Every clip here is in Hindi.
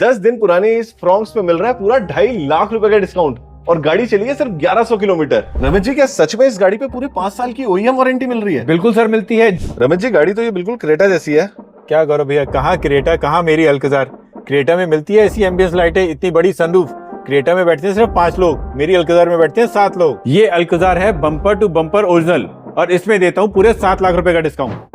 10 दिन पुरानी इस फ्रॉन्क्स पे मिल रहा है पूरा 2.5 लाख रुपए का डिस्काउंट और गाड़ी चली है सिर्फ 1100 किलोमीटर। रमेश जी, क्या सच में इस गाड़ी पे पूरे 5 साल की ओईएम वारंटी मिल रही है? बिल्कुल सर, मिलती है। रमेश जी, गाड़ी तो ये बिल्कुल क्रेटा जैसी है। क्या गौरव भैया, कहाँ क्रेटा, कहाँ मेरी अल्कजार। क्रेटा में मिलती है ऐसी एम्बियंस लाइटें, इतनी बड़ी सनरूफ। क्रेटा में बैठते हैं सिर्फ 5 लोग, मेरी अल्कजार में बैठते हैं 7 लोग। ये अल्कजार है बम्पर टू बम्पर ओरिजिनल और इसमें देता हूँ पूरे 7 लाख रुपए का डिस्काउंट।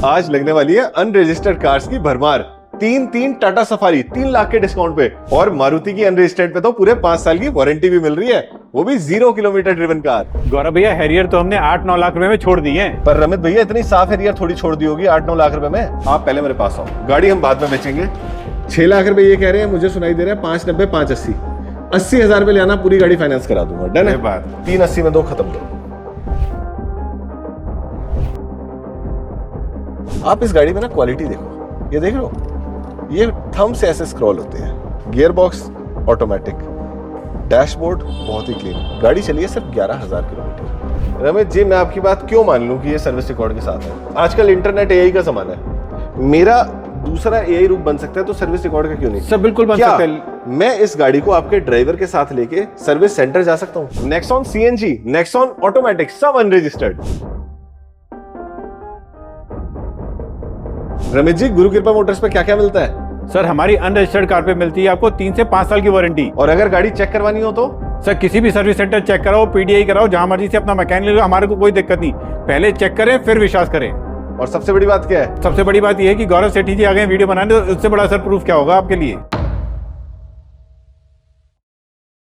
आज लगने वाली है अनरजिस्टर्ड कार्स की भरमार। 3 टाटा सफारी 3 लाख के डिस्काउंट पे और मारुति की अनरजिस्टर्ड पे तो पूरे 5 साल की वारंटी भी मिल रही है, वो भी 0 किलोमीटर ड्रिवन कार। गौरव भैया, हैरियर तो हमने 8-9 लाख रुपए में छोड़ दी है। पर रमित भैया, इतनी साफ हैरियर थोड़ी छोड़ दी होगी 8-9 लाख रुपए में। आप पहले मेरे पास आओ, गाड़ी हम बाद में बेचेंगे। 6 लाख रुपए ये कह रहे हैं, मुझे सुनाई दे रहा है 590 580 80,000 रुपए लेना, पूरी गाड़ी फाइनेंस करा दूंगा। डन है बात? 380 में दो, खत्म करो। आप इस गाड़ी में ना क्वालिटी देखो, ये देख लो, ये थंब से ऐसे स्क्रॉल होते हैं। गियर बॉक्स ऑटोमेटिक, डैशबोर्ड बहुत ही क्लीन। गाड़ी चली है सिर्फ 11,000 किलोमीटर। रमेश जी, मैं आपकी बात क्यों मान लूं कि ये सर्विस रिकॉर्ड के साथ है? आजकल इंटरनेट एआई का जमाना है, मेरा दूसरा एआई रूप बन सकता है, तो सर्विस रिकॉर्ड का क्यों नहीं? सब बिल्कुल बन सकता है। मैं इस गाड़ी को आपके ड्राइवर के साथ लेके सर्विस सेंटर जा सकता हूँ। नेक्सॉन सीएनजी, नेक्सॉन ऑटोमेटिक, सब अनरजिस्टर्ड। रमेश जी, गुरु कृपा मोटर्स पे क्या क्या मिलता है? सर, हमारी अनरजिस्टर्ड कार पे मिलती है आपको 3 से 5 साल की वारंटी। और अगर गाड़ी चेक करवानी हो तो? सर, किसी भी सर्विस सेंटर चेक कराओ, पीडीआई कराओ, जहां मर्जी से अपना मैकेनिक लो, हमारे को कोई दिक्कत नहीं। पहले चेक करें फिर विश्वास करें। और सबसे बड़ी बात क्या है? सबसे बड़ी बात यह है कि गौरव सेठी जी आ गए वीडियो बनाने, तो उससे बड़ा सर प्रूफ क्या होगा आपके लिए?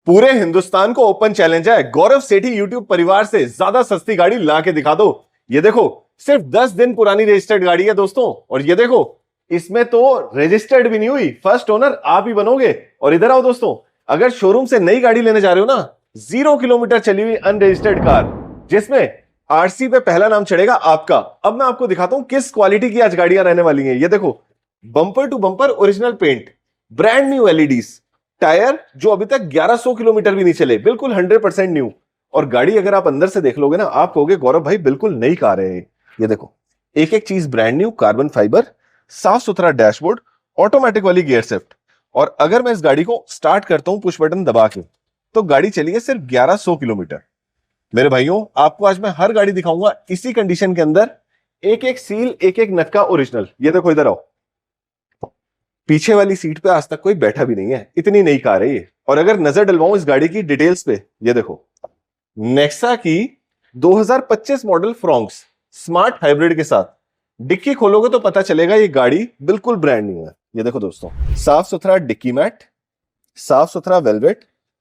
पूरे हिंदुस्तान को ओपन चैलेंज है, गौरव सेठी यूट्यूब परिवार से ज्यादा सस्ती गाड़ी ला के दिखा दो। ये देखो, सिर्फ 10 दिन पुरानी रजिस्टर्ड गाड़ी है दोस्तों, और ये देखो, इसमें तो रजिस्टर्ड भी नहीं हुई, फर्स्ट ओनर आप ही बनोगे। और इधर आओ दोस्तों, अगर शोरूम से नई गाड़ी लेने जा रहे हो ना, 0 किलोमीटर चली हुई अनरजिस्टर्ड कार, जिसमें आरसी पे पहला नाम चढ़ेगा आपका। अब मैं आपको दिखाता हूं किस क्वालिटी की आज गाड़ियां रहने वाली हैं। ये देखो, bumper to bumper original paint, brand new LEDs, tyre जो अभी तक 1100 किलोमीटर भी नहीं चले, बिल्कुल 100% न्यू। और गाड़ी अगर आप अंदर से देख लोगे ना, आप कहोगे गौरव भाई बिल्कुल नई कार है। ये देखो, एक एक चीज ब्रांड न्यू, कार्बन फाइबर, साफ सुथरा डैशबोर्ड, ऑटोमेटिक वाली गियर शिफ्ट। और अगर मैं इस गाड़ी को स्टार्ट करता हूं पुश बटन दबा के, तो गाड़ी चली है सिर्फ 1100 किलोमीटर। मेरे भाइयों, आपको आज मैं हर गाड़ी दिखाऊंगा इसी कंडीशन के अंदर, एक एक सील, एक एक नट का ओरिजिनल। ये देखो, इधर आओ, पीछे वाली सीट पे आज तक कोई बैठा भी नहीं है, इतनी नई कार है ये। और अगर नजर डलवाऊं इस गाड़ी की डिटेल्स पे, ये देखो, नेक्सा की 2025 मॉडल फ्रॉन्क्स स्मार्ट हाइब्रिड के साथ। डिक्की खोलोगे तो पता चलेगा ये गाड़ी बिल्कुल ब्रांड न्यू है। ये देखो दोस्तों, साफ सुथरा डिक्की मैट, साफ सुथरा वेलवेट,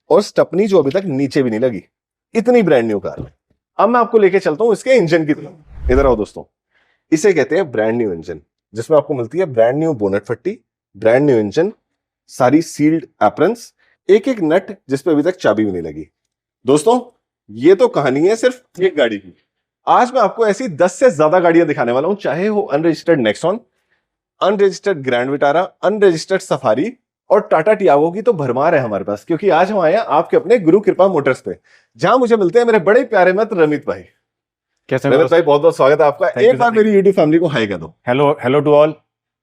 और स्टपनी जो अभी तक नीचे भी नहीं लगी, इतनी ब्रांड न्यू कार है। अब मैं आपको लेके चलता हूं इसके इंजन की तरफ। इधर आओ दोस्तों, इसे कहते हैं ब्रांड न्यू इंजन, जिसमें आपको मिलती है ब्रांड न्यू बोनट फट्टी, ब्रांड न्यू इंजन, सारी सील्ड एप्रन्स, एक एक नट जिसपे अभी तक चाबी भी नहीं लगी। दोस्तों, ये तो कहानी है सिर्फ एक गाड़ी की। आज मैं आपको ऐसी 10 से ज्यादा गाड़ियां दिखाने वाला हूं, चाहे वो unregistered Nexon, unregistered grand Vitara, unregistered safari और टाटा टियागो की तो भरमार है हमारे पास। क्योंकि आज हम आए हैं आपके अपने गुरु कृपा मोटर्स पे, जहां मुझे मिलते हैं मेरे बड़े प्यारे मित्र रमित भाई। कैसे रमित भाई, बहुत बहुत स्वागत है आपका। एक बार मेरी यूट्यूब फैमिली को हाई कर दो। Hello, hello to all.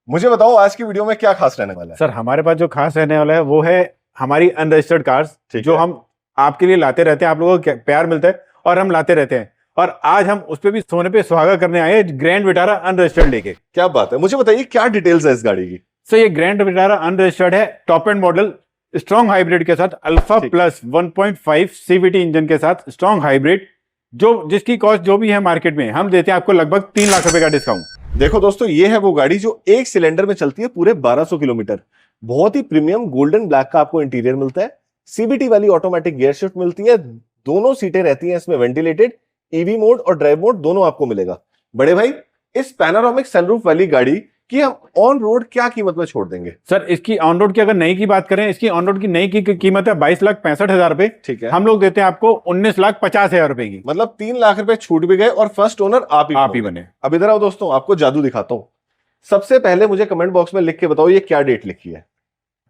मुझे बताओ आज की वीडियो में क्या खास रहने वाला है? सर, हमारे पास जो खास रहने वाला है वो है हमारी अनरजिस्टर्ड कार्स, जो हम आपके लिए लाते रहते हैं, आप लोगों को प्यार मिलता है और हम लाते रहते हैं। और आज हम उस पे भी सोने पे सुहागा करने आए हैं, ग्रैंड विटारा अनरजिस्टर्ड लेके। क्या बात है, मुझे बताइए क्या डिटेल्स है इस गाड़ी की? सर, ये ग्रैंड विटारा अनरजिस्टर्ड है, top and model, strong hybrid के साथ, अल्फा प्लस 1.5 सीवीटी इंजन के साथ स्ट्रॉन्ग हाइब्रिड, जो जिसकी कॉस्ट जो भी है मार्केट में, हम देते हैं आपको लगभग 3 लाख रुपए का डिस्काउंट। देखो दोस्तों, ये है वो गाड़ी जो एक सिलेंडर में चलती है पूरे 1200 किलोमीटर। बहुत ही प्रीमियम गोल्डन ब्लैक का आपको इंटीरियर मिलता है, सीबीटी वाली ऑटोमेटिक गियर शिफ्ट मिलती है, दोनों सीटें रहती हैं इसमें वेंटिलेटेड, ईवी मोड और ड्राइव मोड दोनों आपको मिलेगा। बड़े भाई, इस पैनोरामिक सनरूफ वाली गाड़ी की हम ऑन रोड क्या कीमत में छोड़ देंगे? सर, इसकी ऑन रोड की अगर नई की बात करें, इसकी ऑन रोड की नई की कीमत है 22,65,000 रुपए। ठीक है, हम लोग देते हैं आपको 19,50,000 रुपए की। मतलब 3 लाख रुपए छूट भी गए और फर्स्ट ओनर आप ही बने। अब इधर आओ दोस्तों, आपको जादू दिखाता हूं। सबसे पहले मुझे कमेंट बॉक्स में लिख के बताओ ये क्या डेट लिखी है।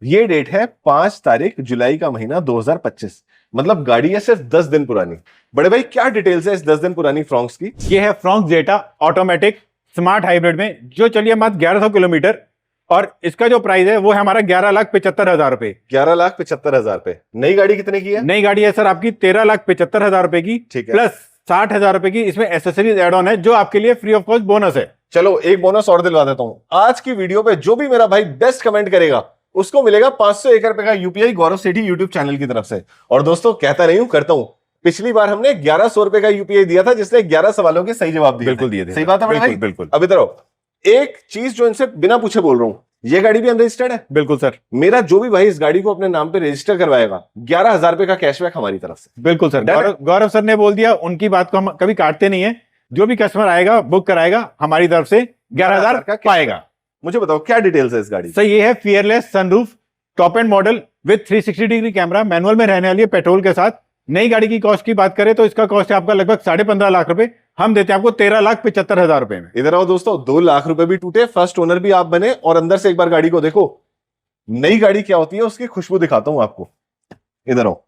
ये डेट है 5 तारीख जुलाई का महीना 2025, मतलब गाड़ी है सिर्फ 10 दिन पुरानी। बड़े भाई, क्या डिटेल्स है इस 10 दिन पुरानी फ्रॉन्क्स की? ये है फ्रॉन्क्स जेटा ऑटोमेटिक स्मार्ट हाइब्रिड में, जो चलिए मात्र 1100 किलोमीटर और इसका जो प्राइस है वो है हमारा 11,75,000 रुपए। 11,75,000 रुपए। नई गाड़ी कितने की है? नई गाड़ी है सर आपकी 13,75,000 रुपए की, ठीक है। प्लस 60,000 रुपए की इसमें एसेसरीज एड ऑन है जो आपके लिए फ्री ऑफ कॉस्ट बोनस है। चलो एक बोनस और दिलवा देता हूं। आज की वीडियो पे जो भी मेरा भाई बेस्ट कमेंट करेगा उसको मिलेगा 501 रुपए का यूपीआई गौरव सेठी यूट्यूब चैनल की तरफ से। और दोस्तों कहता नहीं हूं, करता हूं। पिछली बार हमने 1100 रुपए का यूपीआई दिया था जिसने 11 सवालों के सही जवाब दिए। बिल्कुल दिए थे। सही बात है बड़े भाई? बिल्कुल। अब इधर आओ, एक चीज जो इनसे बिना पूछे बोल रहा हूं, ये गाड़ी भी अनरजिस्टर्ड है। बिल्कुल सर। मेरा जो भी भाई इस गाड़ी को अपने नाम पे रजिस्टर करवाएगा 11,000 रुपए का कैशबैक हमारी तरफ से। बिल्कुल सर। गौरव सर ने बोल दिया, उनकी बात को हम कभी काटते नहीं है। जो भी कस्टमर आएगा बुक कराएगा हमारी तरफ से 11,000 का पाएगा। मुझे बताओ क्या डिटेल्स है इस गाड़ी? सर ये है fearless sunroof top and model with 360 degree camera, manual में रहने वाली है, पेट्रोल के साथ। नई गाड़ी की कॉस्ट की बात करें तो इसका कॉस्ट है आपका लगभग 15.5 लाख रुपए। हम देते हैं आपको 13,75,000 रुपए में। इधर आओ दोस्तों, 2 लाख रुपए भी टूटे, फर्स्ट ओनर भी आप बने, और अंदर से एक बार गाड़ी को देखो। नई गाड़ी क्या होती है उसकी खुशबू दिखाता हूं आपको। इधर आओ,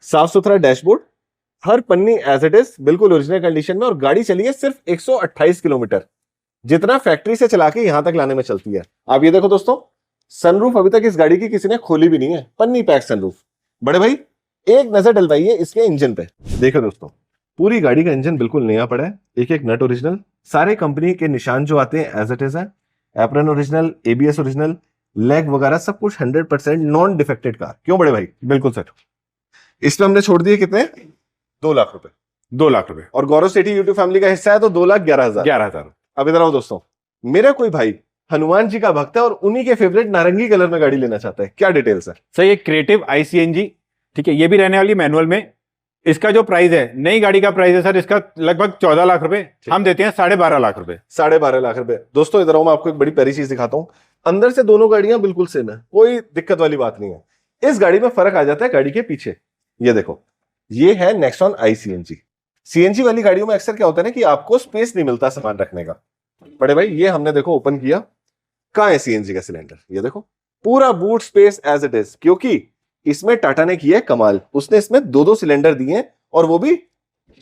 साफ सुथरा डैशबोर्ड, हर पन्नी एज इट इज बिल्कुल ओरिजिनल कंडीशन में, और गाड़ी चली है सिर्फ 128 किलोमीटर, जितना फैक्ट्री से चला के यहां तक लाने में चलती है। आप ये देखो दोस्तों, सनरूफ अभी तक इस गाड़ी की किसी ने खोली भी नहीं है, पन्नी पैक सनरूफ। बड़े भाई एक नजर डलवाइए इसके इंजन पे। देखो दोस्तों, पूरी गाड़ी का इंजन बिल्कुल नया पड़ा है, एक एक नट ओरिजिनल, सारे कंपनी के निशान जो आते हैं एज इट इज है, apron original, ABS original, leg वगैरह सब कुछ 100% नॉन डिफेक्टेड कार। क्यों बड़े भाई? बिल्कुल सर। इसमें हमने छोड़ दिए कितने? 2 लाख रुपए। 2 लाख रुपए। और गौरव सेठी यूट्यूब फैमिली का हिस्सा है तो 2,11,000। 11,000। अब इधर आओ दोस्तों, मेरा कोई भाई हनुमान जी का भक्त है और उन्हीं के फेवरेट नारंगी कलर में गाड़ी लेना चाहता है, क्या डिटेल्स है? सर ये क्रिएटिव ICNG, ठीक है, ये भी रहने वाली मैनुअल में। इसका जो प्राइस है, नई गाड़ी का प्राइस है सर इसका लगभग 14 लाख रुपए। हम देते हैं 12.5 लाख रुपए। 12.5 लाख रुपए। दोस्तों इधर आओ, मैं आपको एक बड़ी प्यारी चीज दिखाता हूं। अंदर से दोनों गाड़ियां बिल्कुल सेम है, कोई दिक्कत वाली बात नहीं है। इस गाड़ी में फर्क आ जाता है गाड़ी के पीछे। ये देखो, ये है नेक्सॉन ICNG। CNG वाली गाड़ियों में अक्सर क्या होता है ना कि आपको स्पेस नहीं मिलता सामान रखने का। बड़े भाई ये हमने देखो ओपन किया, कहां है CNG का सिलेंडर? ये देखो, पूरा boot space as it is, क्योंकि इसमें टाटा ने किया है कमाल। उसने इसमें 2-2 सिलेंडर दिए हैं, और वो भी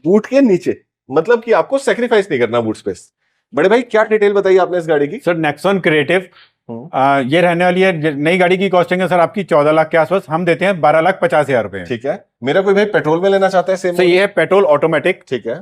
बूट के नीचे, मतलब कि आपको सेक्रीफाइस नहीं करना बूट स्पेस। बड़े भाई क्या डिटेल बताइए आपने इस गाड़ी की? सर नेक्सॉन क्रिएटिव ये रहने वाली है, नई गाड़ी की कॉस्टिंग है सर आपकी 14 लाख के आसपास। हम देते हैं 12,50,000 रुपए। ठीक है। मेरा कोई भाई पेट्रोल में लेना चाहता है सेम? सर ये है पेट्रोल ऑटोमेटिक, ठीक है,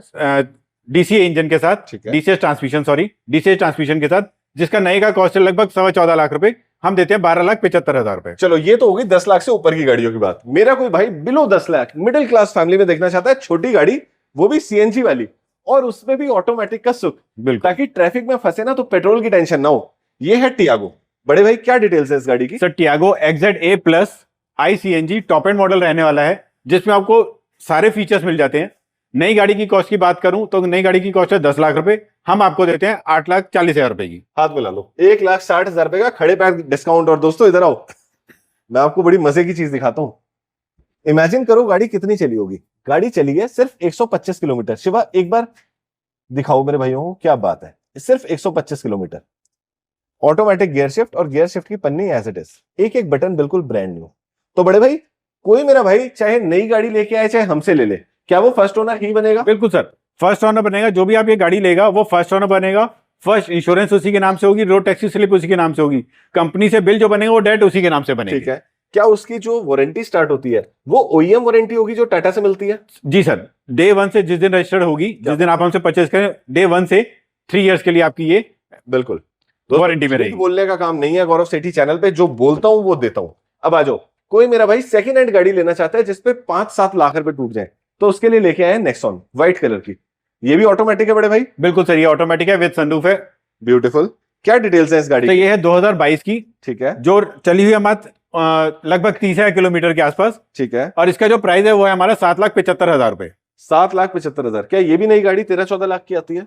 DCA इंजन के साथ, ठीक है, DCS ट्रांसमिशन के साथ, जिसका नई का कॉस्ट है लगभग 14.25 लाख रुपए। हम देते हैं 12,75,000 रुपए। चलो ये तो होगी 10 लाख से ऊपर की गाड़ियों की बात। मेरा कोई भाई below 10 lakh middle class family में देखना चाहता है छोटी गाड़ी, वो भी CNG वाली, और उसमें भी ऑटोमेटिक का सुख, बिल्कुल, ताकि ट्रैफिक में फंसे ना तो पेट्रोल की टेंशन ना हो। ये है टियागो। बड़े भाई क्या डिटेल्स है इस गाड़ी की? Sir Tiago XZA plus ICNG top and model रहने वाला है, जिसमें आपको सारे फीचर्स मिल जाते हैं। नई गाड़ी की कॉस्ट की बात करूं तो नई गाड़ी की कॉस्ट है 10 लाख रुपए। हम आपको देते हैं 8,40,000 रुपए की। हाथ मिला लो, 1,60,000 रुपए का खड़े पैर डिस्काउंट। और दोस्तों इधर आओ, मैं आपको बड़ी मजे की चीज दिखाता हूं। इमेजिन करो गाड़ी कितनी चली होगी। गाड़ी चली है सिर्फ 125 किलोमीटर। शिवा एक बार दिखाओ मेरे भाइयों को, क्या बात है, सिर्फ 125 किलोमीटर। ऑटोमेटिक गियर शिफ्ट, और गियर शिफ्ट की पन्नी एज इट इज, एक एक बटन बिल्कुल ब्रांड न्यू। तो बड़े भाई कोई मेरा भाई चाहे नई गाड़ी लेके आए चाहे हमसे ले ले, क्या वो फर्स्ट ओनर ही बनेगा? बिल्कुल सर, फर्स्ट ओनर बनेगा। जो भी आप ये गाड़ी लेगा वो फर्स्ट ओनर बनेगा। फर्स्ट इंश्योरेंस उसी के नाम से होगी, रोड टैक्सी स्लिप उसी के नाम से होगी, कंपनी से बिल जो बनेगा वो डायरेक्ट उसी के नाम से बनेगा। ठीक है। क्या उसकी जो वारंटी स्टार्ट होती है वो OEM वारंटी होगी जो टाटा से मिलती है? जी सर, डे 1 से जिस दिन रजिस्टर्ड होगी, जिस दिन आप हमसे परचेज करें, डे 1 से 3 इयर्स के लिए आपकी ये बिल्कुल वारंटी में रहेगी। बोलने का काम नहीं है गौरव सेठी चैनल पे, जो बोलता हूं वो देता हूं। अब आ जाओ, कोई मेरा भाई सेकंड हैंड गाड़ी लेना चाहता है जिसपे 5-7 लाख रुपए टूट जाए, तो उसके लिए लेके आए नेक्सॉन व्हाइट कलर की। ये भी ऑटोमेटिक है बड़े भाई? बिल्कुल सर, ये ऑटोमेटिक है विद सनरूफ है। ब्यूटीफुल। क्या डिटेल्स है इस गाड़ी तो की? ये है 2022 की, ठीक है, जो चली हुई है मात्र लगभग 30,000 किलोमीटर के आसपास। ठीक है। और इसका जो प्राइस है वो है हमारा 7,75,000 रुपए। 7,75,000। क्या ये भी नई गाड़ी 13-14 लाख की आती है?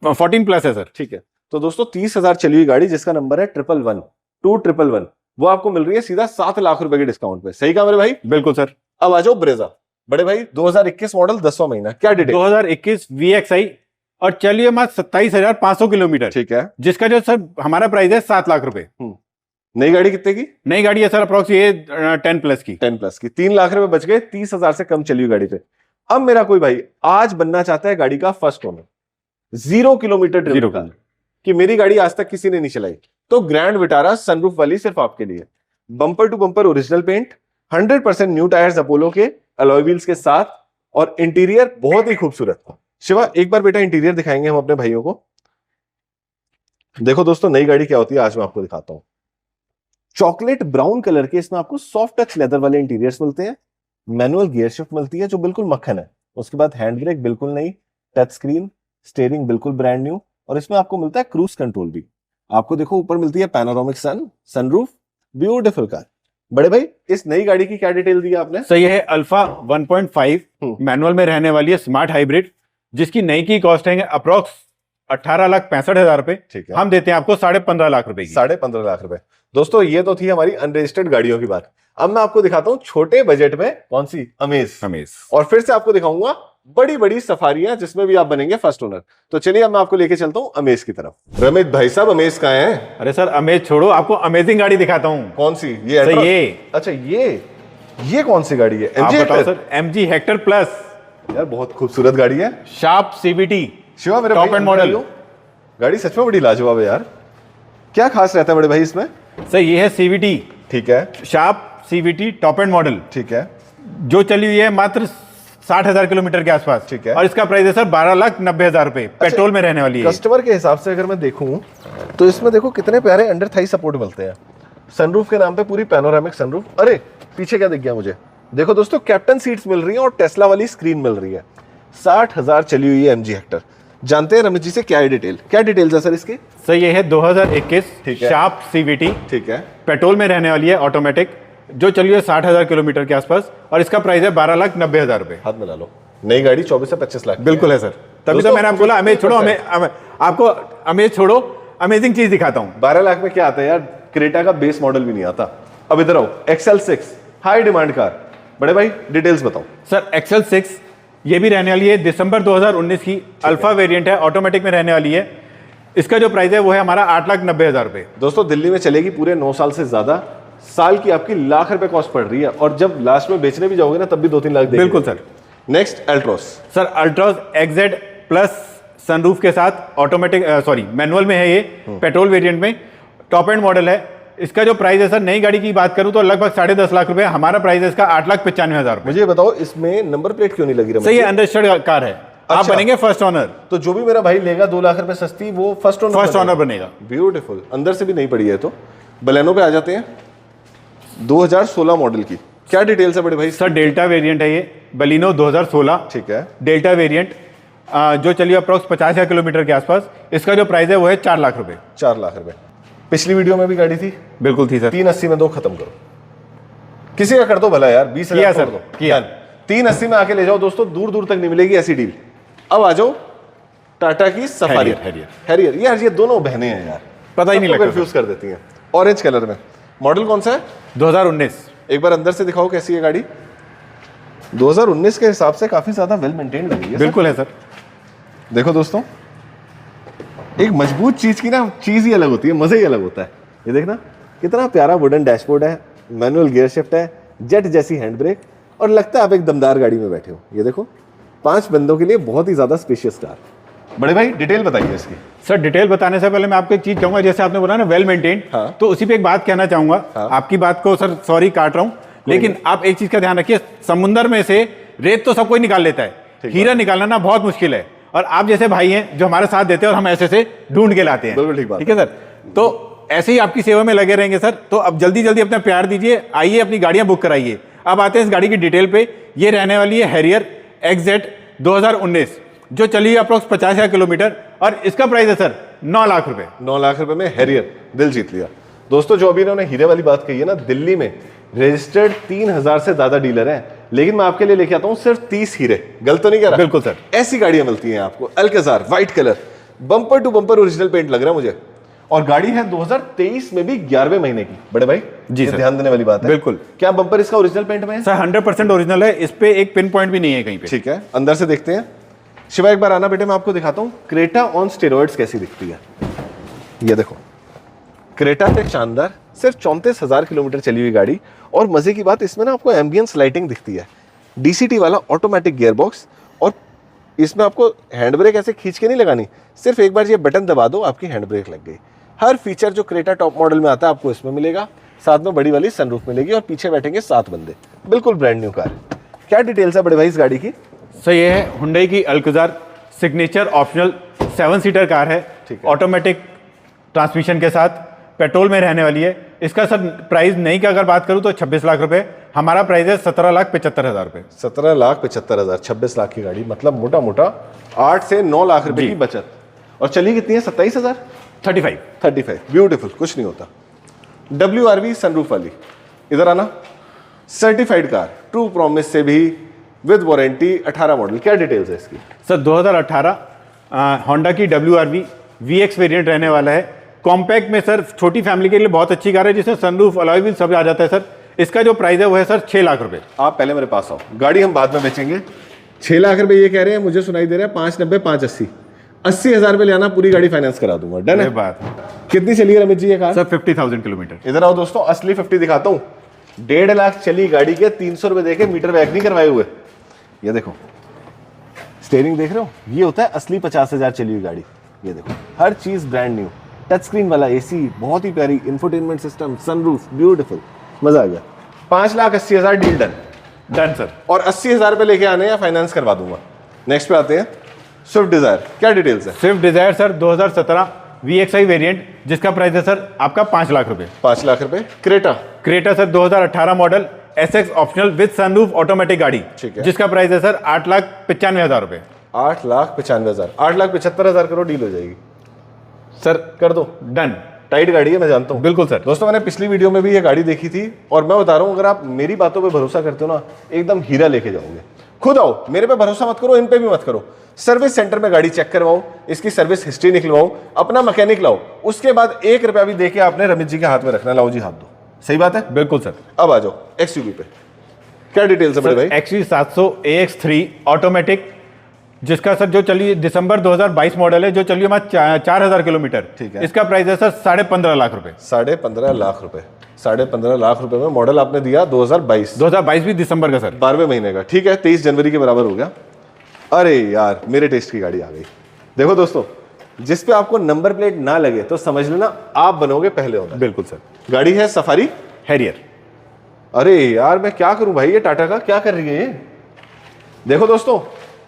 14 प्लस है सर। ठीक है। तो दोस्तों 30,000 चली हुई गाड़ी जिसका नंबर है 111, वो आपको मिल रही है सीधा 7 लाख रुपए के डिस्काउंट पे। सही कहा मेरे भाई? बिल्कुल सर। अब आ जाओ ब्रेजा। बड़े भाई 2021 मॉडल, 10वां महीना, क्या डिटेल? 2021 VXI, और चलिए मात्र 27,500 किलोमीटर। ठीक है। जिसका जो सर हमारा प्राइस है 7 लाख रुपए। नई गाड़ी कितने की? नई गाड़ी है सर अप्रोक्स ये 10 प्लस की। 10 प्लस की। 3 लाख रुपए बच गए 30,000 से कम चली हुई गाड़ी पे। अब मेरा कोई भाई आज बनना चाहता है गाड़ी का फर्स्ट ओनर, 0 किलोमीटर ड्रिवन का, कि मेरी गाड़ी आज तक किसी ने नहीं चलाई, तो ग्रैंड विटारा सनरूफ वाली सिर्फ आपके लिए। Bumper to bumper original paint, 100% new tyres Apollo के अलॉय व्हील्स के साथ, और इंटीरियर बहुत ही खूबसूरत। शिवा एक बार बेटा इंटीरियर दिखाएंगे हम अपने भाइयों को। देखो दोस्तों नई गाड़ी क्या होती है आज मैं आपको दिखाता हूं। चॉकलेट ब्राउन कलर के इसमें आपको सॉफ्ट टच लेदर वाले इंटीरियर्स मिलते हैं, मैनुअल गियर शिफ्ट मिलती है जो बिल्कुल मक्खन है, उसके बाद हैंड ब्रेक बिल्कुल नई, टच स्क्रीन, स्टीयरिंग बिल्कुल ब्रांड न्यू, और इसमें आपको मिलता है क्रूज कंट्रोल भी। आपको देखो ऊपर मिलती है पैनोरामिक सनरूफ, ब्यूटीफुल कार। बड़े भाई इस नई गाड़ी की क्या डिटेल दी है आपने? सर ये है अल्फा 1.5 मैनुअल में रहने वाली है स्मार्ट हाइब्रिड, जिसकी नई की कॉस्टिंग है अप्रोक्स 18,65,000 रुपए। ठीक है, हम देते हैं आपको 15.5 लाख रुपए की। 15.5 लाख रुपए। दोस्तों ये तो थी हमारी अनरजिस्टर्ड गाड़ियों की बात। अब मैं आपको दिखाता हूं छोटे बजट में कौन सी, अमेज। और फिर से आपको दिखाऊंगा बड़ी बड़ी सफारियां जिसमें भी आप बनेंगे फर्स्ट ओनर। तो चलिए अब मैं आपको लेके चलता हूं अमेज की तरफ। रमित भाई साहब अमेज कहाँ हैं? अरे सर अमेज छोड़ो, आपको अमेजिंग गाड़ी दिखाता हूँ। कौन सी? ये सर ये। अच्छा ये कौन सी गाड़ी है? आप बताओ सर। MG Hector plus. यार बहुत खूबसूरत गाड़ी है, शार्प CVT शिवा मेरे टॉप एंड मॉडल। गाड़ी सच में बड़ी लाजवाब है यार। क्या खास रहता है बड़े भाई इसमें? सर ये है CVT, ठीक है, sharp CVT top and model, ठीक है, जो चली हुई है मात्र 60,000 किलोमीटर के आसपास। ठीक है, और इसका प्राइस है सर 12,90,000 रुपए। पेट्रोल में रहने वाली है। कस्टमर के हिसाब से अगर मैं देखूं तो इसमें देखो कितने प्यारे अंडर थाई सपोर्ट मिलते हैं। सनरूफ के नाम पे पूरी पैनोरामिक सनरूफ। अरे पीछे क्या दिख गया मुझे? देखो दोस्तों कैप्टन सीट्स मिल रही है और टेस्ला वाली स्क्रीन मिल रही है। 60,000 चली हुई है MG हेक्टर। जानते हैं रमेश जी से क्या डिटेल्स है सर इसके? सर ये है 2021 शार्प CVT, ठीक है, पेट्रोल में रहने वाली है, ऑटोमेटिक, जो चली है 60,000 किलोमीटर के आसपास, और इसका प्राइस है 12,90,000 रुपए। हाथ मिला लो। नई गाड़ी 24 से 25 लाख बिल्कुल है सर। तभी तो मैंने आपको बोला अमेज छोड़ो, आपको अमेज छोड़ो, अमेजिंग चीज दिखाता हूँ। 12 लाख में क्या आता है यार? क्रेटा का बेस मॉडल भी नहीं आता। अब इधर आओ, XL6 हाई डिमांड कार। बड़े भाई डिटेल्स बताओ। सर XL6 ये भी रहने वाली है दिसंबर 2019 की, अल्फा वेरिएंट है, ऑटोमेटिक में रहने वाली है। इसका जो प्राइस है वो है हमारा 8,90,000 रुपए। दोस्तों दिल्ली में चलेगी पूरे 9 साल से ज्यादा, साल की आपकी लाख रुपए कॉस्ट पड़ रही है, और जब लास्ट में बेचने भी जाओगे ना तब भी 2-3 लाख देंगे। बिल्कुल sir. Next Altroz. Sir Altroz XZ plus sunroof के साथ, ऑटोमेटिक मैनुअल में है ये, पेट्रोल वेरिएंट में, टॉप एंड मॉडल है। इसका जो प्राइस है सर, नई गाड़ी की बात करूं तो लगभग 10.5 लाख रुपए। हमारा प्राइस है इसका 8,95,000 रुपए। मुझे बताओ इसमें नंबर प्लेट क्यों नहीं लगी? सही है, अनरजिस्टर्ड कार है। आप बनेंगे फर्स्ट ओनर। तो जो भी मेरा भाई लेगा 2 लाख रुपए सस्ती, वो फर्स्ट ओनर बनेगा। ब्यूटीफुल। अंदर से भी नहीं पड़ी है। तो बलेनो पे आ जाते हैं, 2016 मॉडल की। क्या डिटेल्स है बड़े भाई? सर डेल्टा वेरिएंट है ये, बलिनो 2016, ठीक है, डेल्टा वेरिएंट, जो चली अप्रोक्स 50,000 किलोमीटर के आसपास। इसका जो प्राइस है वो है 4 लाख रुपए। 4 लाख रुपए। पिछली वीडियो में भी गाड़ी थी? बिल्कुल थी सर। 380 में 2 खत्म करो, किसी का कर दो भला यार। 20,000 सर किया। 380 में आके ले जाओ दोस्तों, दूर दूर तक नहीं मिलेगी ऐसी डील। अब आ जाओ टाटा की सफारी, हैरियर। यार ये दोनों बहनें हैं यार, पता ही नहीं लगता, कंफ्यूज कर देती हैं। ऑरेंज कलर में। मॉडल कौन सा है? 2019। एक बार अंदर से दिखाओ कैसी है गाड़ी। 2019 के हिसाब से काफी ज्यादा वेल मेंटेन्ड लगी है। बिल्कुल है सर। देखो दोस्तों, एक मजबूत चीज की ना चीज ही अलग होती है, मजा ही अलग होता है। ये देखना कितना प्यारा वुडन डैशबोर्ड है, मैनुअल गियर शिफ्ट है, जेट जैसी हैंड ब्रेक, और लगता है आप एक दमदार गाड़ी में बैठे हो। ये देखो 5 बंदों के लिए बहुत ही ज्यादा स्पेशियस कार। बड़े भाई डिटेल बताइए इसकी। सर डिटेल बताने से पहले मैं आपको एक चीज कहूंगा, जैसे आपने बोला ना वेल मेंटेन्ड, तो उसी पे एक बात कहना चाहूंगा। आपकी बात को सर सॉरी काट रहा हूं, लेकिन आप एक चीज का ध्यान रखिए, समुंदर में से रेत तो सब कोई निकाल लेता है, हीरा निकालना ना बहुत मुश्किल है। और आप जैसे भाई हैं जो हमारे साथ देते हैं और हम ऐसे से ढूंढ के लाते हैं। बिल्कुल ठीक बात। ठीक है सर, तो ऐसे ही आपकी सेवा में लगे रहेंगे सर। तो अब जल्दी जल्दी अपना प्यार दीजिए, आइए अपनी गाड़ियां बुक कराइए। अब आते हैं इस गाड़ी की डिटेल पे। ये रहने वाली है हैरियर XZ 2019, जो चली है अप्रोक्स 50,000 किलोमीटर, और इसका प्राइस है सर 9 लाख रुपए। 9 लाख रुपए में हैरियर, दिल जीत लिया। दोस्तों जो अभी इन्होंने हीरे वाली बात कही है ना, दिल्ली में रजिस्टर्ड 3,000 से ज्यादा डीलर हैं, लेकिन मैं आपके लिए लेके आता हूं सिर्फ 30 हीरे। गलत तो नहीं कह रहा? बिल्कुल सर। ऐसी गाड़ियां मिलती हैं आपको। Alcazar white colour, bumper to bumper original paint लग रहा है मुझे, और गाड़ी है 2023 में भी 11वें महीने की। बड़े भाई जी सर, ध्यान देने वाली बात है। बिल्कुल। क्या बम्पर इसका ओरिजिनल पेंट में है? सर 100% ओरिजिनल है, इस पे एक पिन पॉइंट भी नहीं है कहीं पे। ठीक है, अंदर से देखते हैं। शिवा एक बार आना बेटे, मैं आपको दिखाता हूं क्रेटा ऑन स्टेरॉइड्स कैसी दिखती है। ये देखो क्रेटा से शानदार, सिर्फ 34,000 किलोमीटर चली हुई गाड़ी। और मजे की बात, इसमें ना आपको एम्बियंस लाइटिंग दिखती है, DCT वाला ऑटोमेटिक गियर बॉक्स, और इसमें आपको हैंड ब्रेक ऐसे खींच के नहीं लगानी, सिर्फ एक बार ये बटन दबा दो आपकी हैंड ब्रेक लग गई। हर फीचर जो क्रेटा टॉप मॉडल में आता है आपको इसमें मिलेगा। साथ में बड़ी वाली सनरूफ मिलेगी और पीछे बैठेंगे 7 बंदे। बिल्कुल ब्रांड न्यू कार। क्या डिटेल्स है बड़े भाई इस गाड़ी की? सर ये है हुंडई की Alcazar signature optional 7 seater car है, ऑटोमेटिक ट्रांसमिशन के साथ, पेट्रोल में रहने वाली है। इसका सर प्राइस नहीं का अगर बात करूं तो 26 लाख रुपए, हमारा प्राइस है 17,75,000 रुपए। 17,75,000, 26 लाख की गाड़ी, मतलब मोटा मोटा 8 से 9 लाख रुपए की बचत। और चली कितनी है? 27,000, 35। ब्यूटीफुल, कुछ नहीं होता। WRV सनरूफ वाली, इधर आना। सर्टिफाइड कार, ट्रू प्रॉमिस से भी, विद वारंटी, 18 मॉडल। क्या डिटेल्स है इसकी? सर 2018 होंडा की WRV VX वेरिएंट रहने वाला है। कॉम्पैक्ट में सर छोटी फैमिली के लिए बहुत अच्छी कार है, जिसमें सनरूफ, अलॉय व्हील सब आ जाता है सर। इसका जो प्राइस है वो है सर 6 लाख रुपए। आप पहले मेरे पास आओ, गाड़ी हम बाद में बेचेंगे। 6 लाख रुपए ये कह रहे हैं, मुझे सुनाई दे रहा है 590, 580, 80,000 रुपए लेना, पूरी गाड़ी फाइनेंस करा दूंगा। डन है बात। कितनी चली है रमित जी ये कार? Sir 50,000 kilometre. इधर आओ दोस्तों, असली 50 दिखाता हूँ। 1.5 लाख चली गाड़ी के, 300 रुपए देके मीटर बैक नहीं करवाए हुए। ये देखो स्टीयरिंग देख रहे हो, ये होता है असली 50,000 चली हुई गाड़ी। ये देखो हर चीज ब्रांड न्यू, टच स्क्रीन वाला एसी, बहुत ही प्यारी इंफोटेनमेंट सिस्टम, सनरूफ, ब्यूटीफुल, मजा आ गया। 5,80,000 डील डन सर। और 80,000 रुपए लेके आने या फाइनेंस करवा दूंगा। नेक्स्ट पे आते हैं, स्विफ्ट डिजायर। क्या डिटेल्स है? Swift Dzire sir 2017 VXI variant, जिसका प्राइस है सर आपका 5 लाख रुपए। 5 लाख रुपए। Creta sir 2018 model SX optional with sunroof automatic गाड़ी, ठीक है, जिसका प्राइस है सर 8,95,000 रुपए। 8,95,000, 8,75,000 करोड़ डील हो जाएगी सर। कर दो, डन। टाइट गाड़ी है, मैं जानता हूँ। बिल्कुल सर। दोस्तों मैंने पिछली वीडियो में भी ये गाड़ी देखी थी और मैं बता रहा हूँ, अगर आप मेरी बातों पे भरोसा करते हो ना, एकदम हीरा लेके जाओगे। खुद आओ, मेरे पे भरोसा मत करो, इन पे भी मत करो। सर्विस सेंटर में गाड़ी चेक करवाओ, इसकी सर्विस हिस्ट्री निकलवाओ, अपना मैकेनिक लाओ, उसके बाद 1 रुपया भी देके आपने रमित जी के हाथ में रखना। लाओ जी हाथ दो। सही बात है? बिल्कुल सर। अब आ जाओ XUV पे। क्या डिटेल्स है बड़े भाई? XUV 700 AX3 ऑटोमेटिक, जिसका सर जो चली दिसंबर 2022 मॉडल है, जो चली हमारा 4,000 किलोमीटर। ठीक है। इसका प्राइस है सर 15.5 लाख रुपए। 15.5 लाख रुपए। 15.5 लाख रुपए में मॉडल आपने दिया 2022 भी दिसंबर का सर, 12वें महीने का। ठीक है, 23 जनवरी के बराबर हो गया। अरे यार, मेरे टेस्ट की गाड़ी आ गई। देखो दोस्तों, जिस पे आपको नंबर प्लेट ना लगे तो समझ लेना आप बनोगे पहले ओनर। बिल्कुल सर। गाड़ी है सफारी हैरियर। अरे यार, मैं क्या करूं भाई, ये टाटा का क्या कर रही है ये? देखो दोस्तों,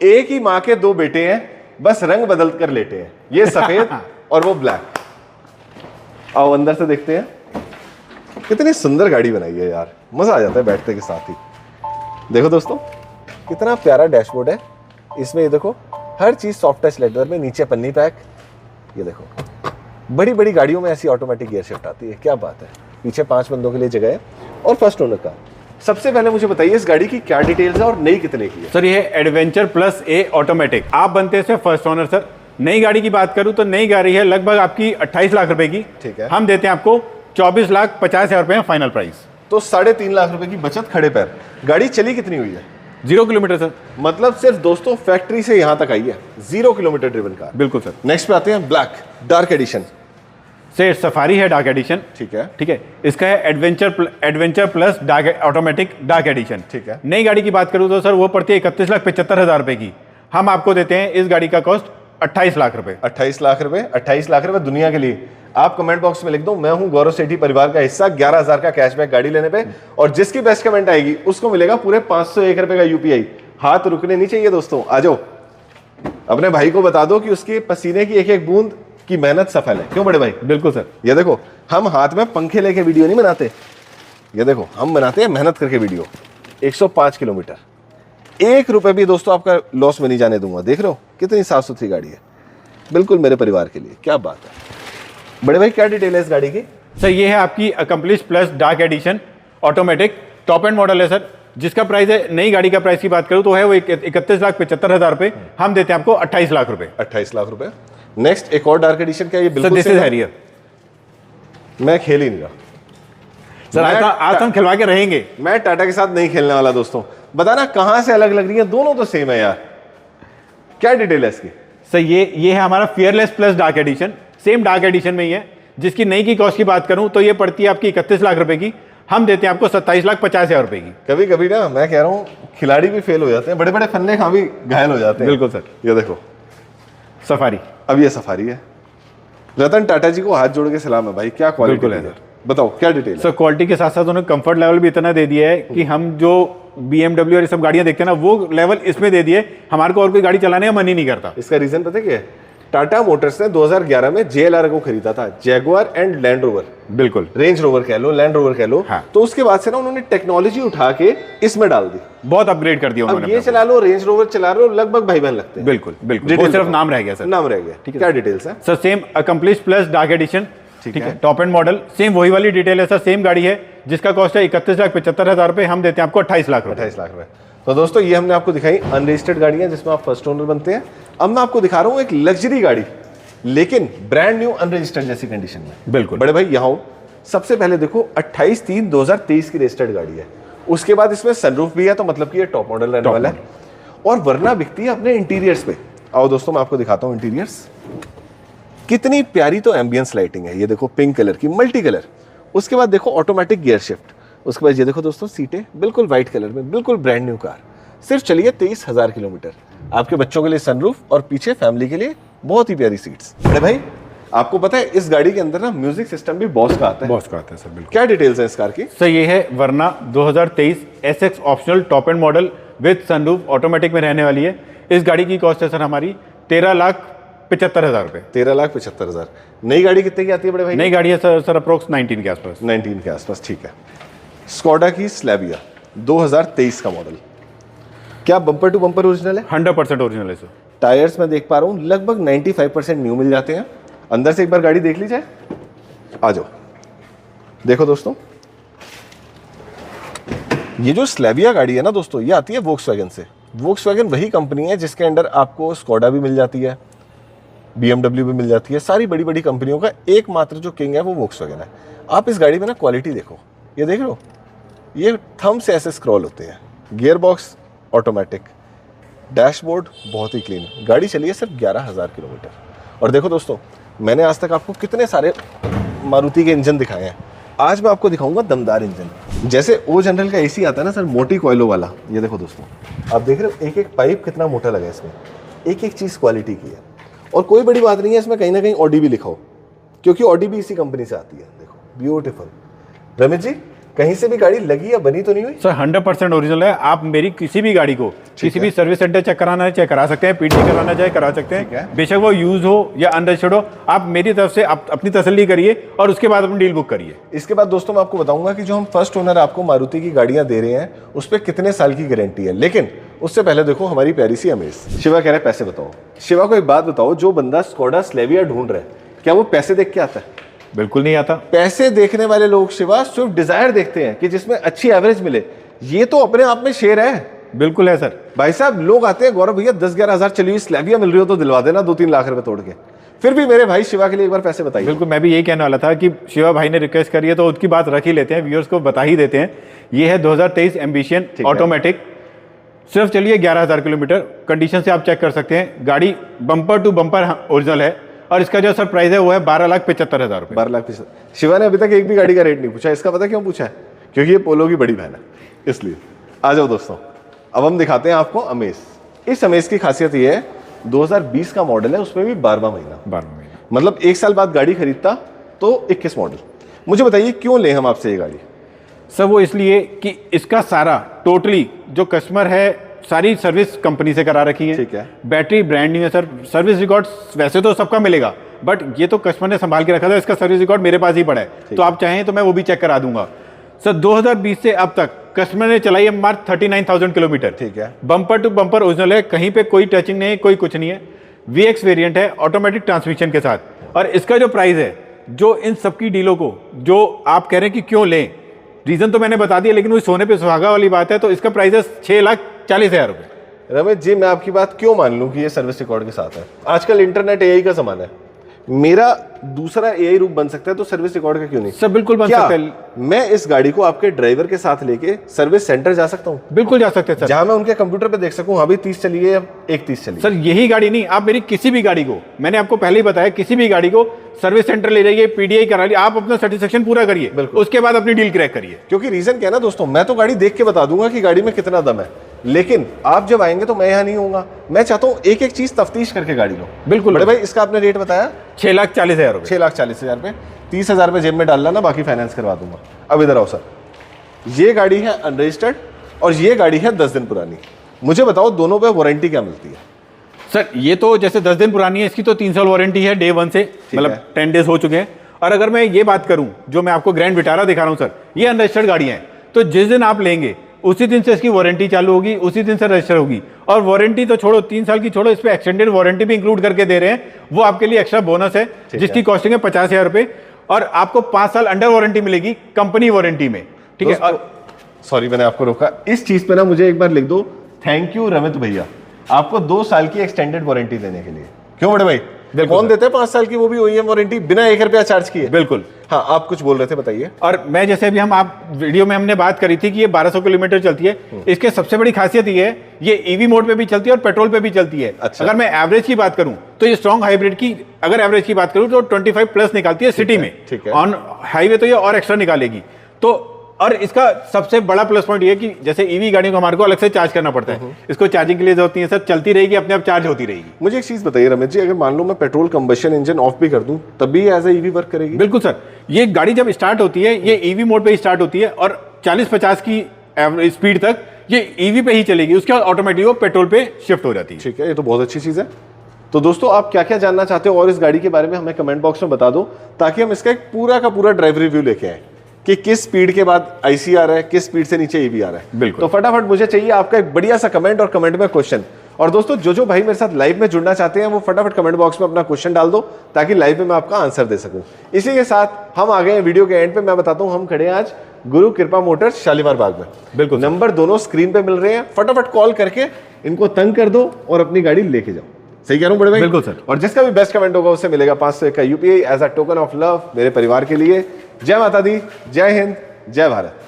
एक ही मां के 2 बेटे हैं, बस रंग बदल कर लेटे हैं। ये सफेद और वो ब्लैक। आओ अंदर से देखते हैं। कितनी सुंदर गाड़ी बनाई है यार, मजा आ जाता है बैठते के साथ ही। देखो दोस्तों, कितना प्यारा डैशबोर्ड है इसमें। ये देखो हर चीज सॉफ्ट टच लेदर में, नीचे पन्नी पैक। ये देखो, बड़ी बड़ी गाड़ियों में ऐसी ऑटोमेटिक गियर शिफ्ट आती है, क्या बात है। पीछे 5 बंदों के लिए जगह है और फर्स्ट ओनर का। सबसे पहले मुझे बताइए इस गाड़ी की क्या डिटेल्स है और नई कितने की है? सर ये एडवेंचर प्लस A ऑटोमेटिक, आप बनते हैं फर्स्ट ओनर सर। नई गाड़ी की बात करूं तो नई गाड़ी है लगभग आपकी 28 लाख रुपए की। ठीक है। हम देते हैं आपको 24,50,000 रुपए फाइनल प्राइस। तो 3.5 लाख रुपए की बचत खड़े पैर। गाड़ी चली कितनी हुई है? 0 किलोमीटर सर। मतलब सिर्फ दोस्तों फैक्ट्री से यहां तक आई है, 0 किलोमीटर ड्रिवन कार। बिल्कुल सर। नेक्स्ट पे आते हैं, ब्लैक डार्क एडिशन। से सफारी है डार्क एडिशन। ठीक है। ठीक है। इसका है adventure plus dark automatic dark edition. ठीक है। नई गाड़ी की बात करूं तो सर वो पड़ती है 31,75,000 रुपए की। हम आपको देते हैं इस गाड़ी का कॉस्ट 28 लाख रुपए। 28 लाख रुपए। 28 लाख रुपए दुनिया के लिए। आप कमेंट बॉक्स में लिख दो, मैं हूं गौरव सेठी परिवार का हिस्सा, 11,000 का कैशबैक गाड़ी लेने पे, और जिसकी बेस्ट कमेंट आएगी उसको मिलेगा पूरे 501 रुपए का UPI। हाथ रुकने नहीं चाहिए दोस्तों, आ जाओ। अपने भाई को बता दो कि उसके पसीने की एक एक बूंद की मेहनत सफल है। क्यों बड़े भाई? बिल्कुल सर। ये देखो, हम हाथ में पंखे लेके वीडियो नहीं बनाते, ये देखो हम बनाते हैं मेहनत करके वीडियो। 105 किलोमीटर, 1 रुपए भी दोस्तों आपका लॉस में नहीं जाने दूंगा। देख रहे हो कितनी साफ सुथरी गाड़ी है, बिल्कुल मेरे परिवार के लिए। क्या बात है बड़े भाई, क्या डिटेल है इस गाड़ी की? सर ये है आपकी accomplish plus dark edition automatic, top and model है सर, जिसका प्राइस है, नई गाड़ी का प्राइस की बात करूं तो है वो 31,75,000 रुपए। हम देते हैं आपको 28 लाख रुपए। 28 लाख रुपए। नेक्स्ट एक और डार्क एडिशन, क्या ये बिल्कुल दिस इज हैरियर। मैं खेल ही नहीं रहा सर, आज हम खिलवा के रहेंगे। मैं टाटा के साथ नहीं खेलने वाला दोस्तों। बताना कहां से अलग लग रही है, दोनों तो सेम है यार। क्या डिटेल है इसकी? सर ये है हमारा fearless plus dark edition, same dark edition में ही है, जिसकी नई की कॉस्ट की बात करूं तो ये पड़ती है आपकी 31 लाख रुपए की। हम देते हैं आपको 27,50,000 रुपए की। कभी कभी ना मैं कह रहा हूं खिलाड़ी भी फेल हो जाते हैं, बड़े बड़े फन्ने खा भी घायल हो जाते हैं। बिल्कुल सर। ये देखो सफारी। अब ये सफारी है, रतन टाटा जी को हाथ जोड़ के सलाम है भाई, क्या क्वालिटी बिल्कुल है है यार। बताओ क्या डिटेल है? सर क्वालिटी के साथ साथ उन्होंने कंफर्ट लेवल भी इतना दे दिया है कि हम जो BMW और ये सब गाड़ियां देखते हैं ना, वो लेवल इसमें दे दिए, हमारे को और कोई गाड़ी चलाने का मन ही नहीं करता। इसका रीजन पता है क्या है? टाटा मोटर्स ने 2011 में JLR को खरीदा था, जैगुआर एंड लैंड रोवर, बिल्कुल रेंज रोवर कह लो, लैंड रोवर कह लो। हाँ। तो उसके बाद से ना उन्होंने टेक्नोलॉजी उठा के इसमें डाल दी। बहुत अपग्रेड कर दिया अब उन्होंने ये अपना। चला लो, रेंज रोवर चला लो, लगभग भाई बहन लगते हैं। बिल्कुल बिल्कुल, Details वो सिर्फ बताओ। नाम रह गया सर। नाम रह गया, ठीक है। क्या डिटेल्स है? Sir same accomplish plus dark edition, ठीक ठीक है। है, टॉप एंड मॉडल, सेम वही वाली डिटेल है सर, सेम गाड़ी है जिसका कॉस्ट है 31,75,000 रुपए, हम देते हैं आपको 28 लाख रुपए। 28 लाख रुपए। तो दोस्तों ये हमने आपको दिखाई अनरजिस्टर्ड गाड़ियां जिसमें आप फर्स्ट ओनर बनते हैं। अब मैं आपको दिखा रहा हूं एक लग्जरी गाड़ी, लेकिन ब्रांड न्यू अनरजिस्टर्ड जैसी कंडीशन में। बिल्कुल बड़े भाई यहाँ सबसे पहले देखो 28/3/2023 की रजिस्टर्ड गाड़ी है। उसके बाद इसमें सनरूफ भी है, तो मतलब कि ये टॉप मॉडल रहने वाला है। और वरना बिकती है अपने इंटीरियर्स पे। आओ दोस्तों मैं आपको दिखाता हूँ इंटीरियर्स। कितनी प्यारी तो एम्बियंस लाइटिंग है, ये देखो पिंक कलर की, मल्टी कलर। उसके बाद देखो ऑटोमेटिक गियर शिफ्ट। उसके बाद ये देखो दोस्तों सीटें बिल्कुल व्हाइट कलर में, बिल्कुल ब्रांड न्यू कार। सिर्फ चलिए 23,000 किलोमीटर। आपके बच्चों के लिए सनरूफ और पीछे फैमिली के लिए बहुत ही प्यारी सीट्स। अरे भाई आपको पता है इस गाड़ी के अंदर ना म्यूजिक सिस्टम भी बॉस का आता है। बॉस का आता है सर, बिल्कुल। क्या डिटेल्स है इस कार की? सर ये है वरना 2023 SX optional top and model with sunroof, automatic में रहने वाली है। इस गाड़ी की कॉस्ट है सर हमारी 13,75,000 रुपए। 13,75,000। नई गाड़ी कितने की आती है बड़े भाई? नई गाड़ी है सर अप्रोक्स 19 के आसपास। 19 के आसपास, ठीक है। स्कोडा की स्लैविया 2023 का मॉडल, क्या बम्पर टू बम्पर ओरिजिनल है? 100% ओरिजिनल है सर। टायर्स मैं देख पा रहा हूँ लगभग 95% न्यू मिल जाते हैं। अंदर से एक बार गाड़ी देख ली जाए, आ जाओ। देखो दोस्तों ये जो स्लैविया गाड़ी है ना दोस्तों, ये आती है वोक्सवैगन से। वोक्सवैगन वही कंपनी है जिसके अंडर आपको स्कोडा भी मिल जाती है, BMW भी मिल जाती है। सारी बड़ी बड़ी कंपनियों का एकमात्र जो किंग है वो वोक्सवैगन है। आप इस गाड़ी में ना क्वालिटी देखो, ये देख लो, ये थंब से ऐसे स्क्रॉल होते हैं। गियर बॉक्स ऑटोमेटिक, डैशबोर्ड बहुत ही क्लीन। गाड़ी चली है सिर्फ 11,000 किलोमीटर। और देखो दोस्तों मैंने आज तक आपको कितने सारे मारुति के इंजन दिखाए हैं, आज मैं आपको दिखाऊंगा दमदार इंजन। जैसे ओ जनरल का एसी आता है ना सर, मोटी कॉइलों वाला, ये देखो दोस्तों आप देख रहे हो एक एक पाइप कितना मोटा लगा है इसमें, एक एक चीज़ क्वालिटी की है। और कोई बड़ी बात नहीं है इसमें कहीं ना कहीं ऑडी भी लिखा हो, क्योंकि ऑडी भी इसी कंपनी से आती है। देखो ब्यूटीफुल। रमेश जी कहीं से भी गाड़ी लगी या बनी तो नहीं हुई? सर 100% ओरिजिनल है। आप मेरी किसी भी गाड़ी को किसी भी सर्विस सेंटर चेक कराना चाहे करा सकते हैं, पीटी कराना चाहे करा सकते हैं, बेशक वो यूज हो या अनरजिस्टर्ड हो। आप मेरी तरफ से अपनी तसल्ली करिए और उसके बाद अपनी डील बुक करिए। इसके बाद दोस्तों मैं आपको बताऊंगा कि जो हम फर्स्ट ओनर आपको मारुति की गाड़ियां दे रहे हैं उस पर कितने साल की गारंटी है। लेकिन उससे पहले देखो हमारी प्यारी सी अमेज। शिवा कह रहे पैसे बताओ। शिवा को एक बात बताओ, जो बंदा स्कोडा स्लैविया ढूंढ रहा है, क्या वो पैसे देख के आता है? बिल्कुल नहीं आता। पैसे देखने वाले लोग शिवा स्विफ्ट डिजायर देखते हैं कि जिसमें अच्छी एवरेज मिले। ये तो अपने आप में शेर है। बिल्कुल है सर। भाई साहब लोग आते हैं, गौरव भैया 10-11 हजार चली हुई स्लैविया मिल रही हो तो दिलवा देना 2-3 लाख रुपए तोड़ के। फिर भी मेरे भाई शिवा के लिए एक बार पैसे बताइए। बिल्कुल, मैं भी यही कहने वाला था कि शिवा भाई ने रिक्वेस्ट करी है तो उसकी बात रख ही लेते हैं, व्यूअर्स को बता ही देते हैं। ये है 2023 एम्बिशन ऑटोमेटिक, सिर्फ चलिए 11,000 किलोमीटर। कंडीशन से आप चेक कर सकते हैं, गाड़ी बम्पर टू बम्पर ओरिजिनल है। और इसका जो सर प्राइस है वो है 12,75,000 रुपए। 12,75,000। शिवा ने अभी तक एक भी गाड़ी का रेट नहीं पूछा। इसका पता क्यों पूछा है? क्योंकि ये पोलो की बड़ी बहन है, इसलिए। आ जाओ दोस्तों, अब हम दिखाते हैं आपको अमेज। इस अमेज की खासियत ये है 2020 का मॉडल है, उसमें भी 12वां महीना। 12वां महीना मतलब 1 साल बाद गाड़ी खरीदता तो 21 मॉडल। मुझे बताइए क्यों लें हम आपसे ये गाड़ी? सर वो इसलिए कि इसका सारा टोटली जो कस्टमर है सारी सर्विस कंपनी से करा रखी है। ठीक है। बैटरी ब्रांड न्यू है सर। सर्विस रिकॉर्ड वैसे तो सबका मिलेगा, बट ये तो कस्टमर ने संभाल के रखा था, इसका सर्विस रिकॉर्ड मेरे पास ही पड़ा है। तो आप चाहें तो मैं वो भी चेक करा दूंगा। सर 2020 से अब तक कस्टमर ने चलाई है मात्र 39,000 किलोमीटर। ठीक है। बम्पर टू बम्पर ओरिजिनल है, कहीं पे कोई टचिंग नहीं है, कोई कुछ नहीं है। VX वेरिएंट है ऑटोमेटिक ट्रांसमिशन के साथ। और इसका जो प्राइस है, जो इन सबकी डीलों को जो आप कह रहे हैं कि क्यों लें, रीजन तो मैंने बता दिया, लेकिन वो सोने पे सुहागा वाली बात है। तो इसका प्राइस है 6,40,000 रुपए। रमेश जी मैं आपकी बात क्यों मान लूं कि ये सर्विस रिकॉर्ड के साथ है? आजकल इंटरनेट AI का जमाना है, मेरा दूसरा AI रूप बन सकता है, तो सर्विस रिकॉर्ड का क्यों नहीं? सर बिल्कुल बन क्या सकता है। मैं इस गाड़ी को आपके ड्राइवर के साथ लेके सर्विस सेंटर जा सकता हूँ? बिल्कुल जा सकते हैं सर। जहां मैं उनके कंप्यूटर पे देख सकूं हाँ भी 30 चली है या 1 30 चली है। सर यही गाड़ी नहीं, आप मेरी किसी भी गाड़ी को, मैंने आपको पहले ही बताया, किसी भी गाड़ी को सर्विस सेंटर ले जाइए, पीडीआई करा लिया, आप अपना सेटिस्फेक्शन पूरा करिए, बिल्कुल। उसके बाद अपनी डील क्रैक करिए। क्योंकि रीजन क्या है ना दोस्तों, मैं तो गाड़ी देख के बता दूंगा कि गाड़ी में कितना दम है, लेकिन आप जब आएंगे तो मैं यहाँ नहीं होऊंगा। मैं चाहता हूँ एक एक चीज तफ्तीश करके गाड़ी लो। बिल्कुल बड़े भाई, इसका आपने रेट बताया 6,40,000 रुपए। 6,40,000 रुपए, 30,000 रुपए जेब में डाल लेना, बाकी फाइनेंस करवा दूंगा। अब इधर आओ सर, ये गाड़ी है अनरजिस्टर्ड और ये गाड़ी है 10 दिन पुरानी। मुझे बताओ दोनों पे वारंटी क्या मिलती है? सर ये तो जैसे 10 दिन पुरानी है, इसकी तो 3 साल वारंटी है डे 1 से, मतलब 10 डेज हो चुके हैं। और अगर मैं ये बात करूं, जो मैं आपको ग्रैंड विटारा दिखा रहा हूं सर, ये अनरजिस्टर्ड गाड़ियां हैं, तो जिस दिन आप लेंगे उसी दिन से इसकी वारंटी चालू होगी, उसी दिन से रजिस्टर होगी। और वारंटी तो छोड़ो, 3 साल की छोड़ो, इस पे एक्सटेंडेड वारंटी भी इंक्लूड करके दे रहे हैं, वो आपके लिए एक्स्ट्रा बोनस है, जिसकी कॉस्टिंग है 50,000 रुपए। और आपको 5 साल अंडर वारंटी मिलेगी कंपनी वारंटी में, ठीक है। और सॉरी मैंने आपको रोका, इस चीज पे ना मुझे एक बार लिख दो, थैंक यू रमित भैया, आपको 2 साल की एक्सटेंडेड वारंटी देने के लिए। क्यों बड़े भाई, कौन देते हैं 5 साल की, वो भी OEM वारंटी बिना 1 रुपया चार्ज किए? बिल्कुल। हाँ, आप कुछ बोल रहे थे, बताइए। और मैं जैसे अभी आप वीडियो में हमने बात करी थी कि ये 1200 किलोमीटर चलती है, इसके सबसे बड़ी खासियत ये है, ये ईवी मोड पे भी चलती है और पेट्रोल पे भी चलती है। अच्छा। अगर मैं एवरेज की बात करूं तो ये स्ट्रॉन्ग हाइब्रिड की अगर एवरेज की बात करूं तो 25 प्लस निकालती है सिटी में, ठीक है। ऑन हाईवे तो ये और एक्स्ट्रा निकालेगी। तो और इसका सबसे बड़ा प्लस पॉइंट ये है कि जैसे ईवी गाड़ियों को हमारे को अलग से चार्ज करना पड़ता है, इसको चार्जिंग के लिए जरूरत नहीं है सर, चलती रहेगी, अपने आप चार्ज होती रहेगी। मुझे एक चीज बताइए रमेश जी, अगर मान लो मैं पेट्रोल कंबशन इंजन ऑफ भी कर दूं तब भी एज ए ईवी वर्क करेगी? बिल्कुल सर, ये गाड़ी जब स्टार्ट होती है ये ईवी मोड पे ही स्टार्ट होती है और 40-50 की स्पीड तक ये ईवी पे ही चलेगी, उसके बाद ऑटोमेटिक वो पेट्रोल पे शिफ्ट हो जाती है। ठीक है, ये तो बहुत अच्छी चीज है। तो दोस्तों, आप क्या क्या जानना चाहते हो और इस गाड़ी के बारे में हमें कमेंट बॉक्स में बता दो, ताकि हम इसका एक पूरा का पूरा ड्राइव रिव्यू लेके आए कि किस स्पीड के बाद IC आ रहा है, किस स्पीड से नीचे ईवी आ रहा है। बिल्कुल। तो फटाफट मुझे चाहिए आपका एक बढ़िया सा कमेंट और कमेंट में क्वेश्चन। और दोस्तों, जो भाई मेरे साथ लाइव में जुड़ना चाहते हैं वो फटाफट कमेंट बॉक्स में अपना क्वेश्चन डाल दो, ताकि लाइव में मैं आपका आंसर दे सकूं। इसी के साथ हम आ गए हैं वीडियो के एंड पे। मैं बताता हूं, हम खड़े हैं आज गुरु कृपा मोटर्स शालीमार बाग में। बिल्कुल। नंबर दोनों स्क्रीन पे मिल रहे हैं, फटाफट कॉल करके इनको तंग कर दो और अपनी गाड़ी लेके जाओ। सही कह रहा हूं बड़े भाई? बिल्कुल सर। और जिसका भी बेस्ट कमेंट होगा उससे मिलेगा 500 का UPI as a token of love मेरे परिवार के लिए। जय माता दी, जय हिंद, जय भारत।